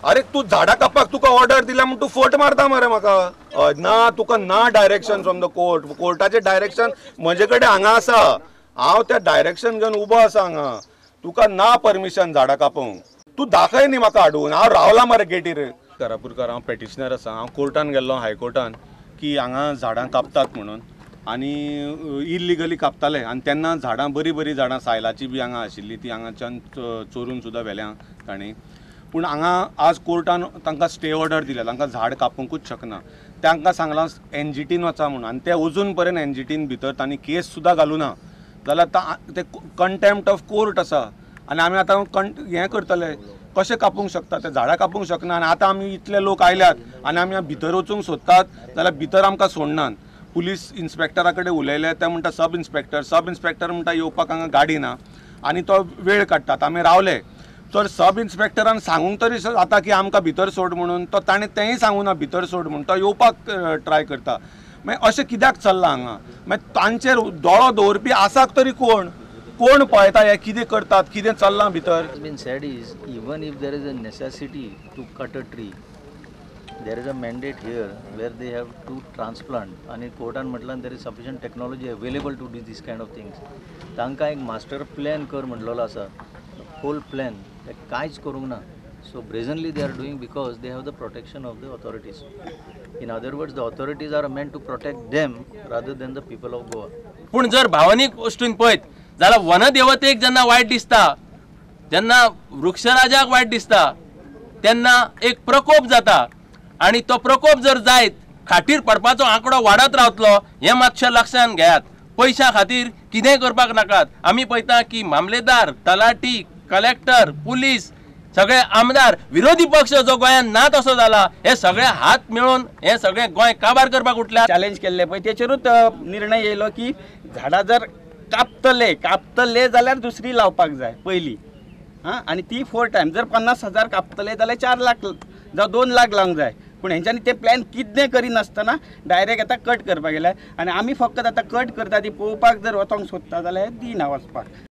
अरे तू झाडां कापपाक तुका ऑर्डर दिला म्हणून तू फट मारता मरे म्हाका ना तुका ना डायरेक्शन फ्रॉम द कोर्ट कोर्टाचे डायरेक्शन म्हजे कडेन हांगा आसा हांव त्या डायरेक्शन घेवन उबो आसा हांगा तुका ना परमिशन झाडां कापूंक तू दाखय न्ही म्हाका हाडून हांव रावला मरे गेटीर घरापुरकार हांव पेटिशनर आसा हांव कोर्टान गेल्लो हायकोर्टान की हांगा झाडां कापतात म्हणून आनी इल्लिगली कापताले आनी तेन्ना झाडां बरी बरी झाडां सायलाची बी हांगा आशिल्ली ती हांगाच्यान चोरून सुद्दां व्हेल्या तांणी पूण हांगा आज कोर्टान तांकां स्टे ऑर्डर दिल्या तांकां झाड कापूंकूच शकना तांकां सांगलां एनजीटीन वचा म्हणून आनी ते अजून पर्यंत एनजीटीन भितर तांणी केस सुद्दां घालूं ना जाल्यार ते कंटेम्प्ट ऑफ कोर्ट आसा आनी आमी आतां हें करतले कशें कापूंक शकता ते झाडां कापूंक शकना आनी आतां आमी इतले लोक आयल्यात आनी आमी भितर वचूंक सोदतात जाल्यार भितर आमकां सोडनात पुलीस इन्स्पेक्टरा कडेन उलयले ते म्हणटा सब इन्स्पेक्टर म्हणटा येवपाक हांगा गाडी ना आनी तो वेळ काडटात आमी रावले तर सब इन्स्पेक्टरान सांगूंक तरी जाता की आमकां भितर सोड म्हणून तो ताणें तेंय सांगूं ना भितर सोड म्हणून तो येवपाक ट्राय करता मागीर अशें कित्याक चल्लां हांगा मागीर तांचेर दोळो दवरपी आसात तरी कोण पळयता हे कितें करतात कितें चल्लां भितर been said is even if there is a necessity to cut a tree there is a mandate here where they have to transplant आणि कोर्टान म्हटल्यार there is sufficient technology available to do this kind of things तांकां एक master plan कर म्हटलेलो आसा hole plan ते कांयच करूंक ना so brazenly they are doing because they have the protection of the authorities in other words the authorities are meant to protect them rather than the people of Goa पूण जर भावनीक गोष्टीन पळयत जाल्यार वनदेवतेक जेन्ना वायट दिसता जेन्ना वृक्षराजाक वायट दिसता तेन्ना एक प्रकोप जाता आनी तो प्रकोप जर जायत खाटीर पडपाचो आंकडो वाडत रावतलो हें मातशें लक्षांत घेयात पयशा खातीर कितेंय करपाक नाकात आमी पळयता की मामलेदार तलाटी कलेक्टर पुलीस सगळे आमदार विरोधी पक्ष जो गोंयांत ना तसो जाला हे सगळे हात मेळोवन हे सगळे गोंय काबार करपाक उठल्या चॅलेंज केल्ले पळय तेचेरूच निर्णय येयलो की झाडां जर कापतले जाल्यार दुसरी लावपाक जाय पयली हां आनी ती 4 टायम जर 50,000 कापतले जाल्यार 4 लाख जावं 2 लाख लावंक जाय पूण हेंच्यांनी ते प्लॅन कितें करिनासतना डायरेक्ट आतां कट करपाक गेल्यात आनी आमी फकत आतां कट करता ती पळोवपाक जर वचोंक सोदता जाल्यार दिना वचपाक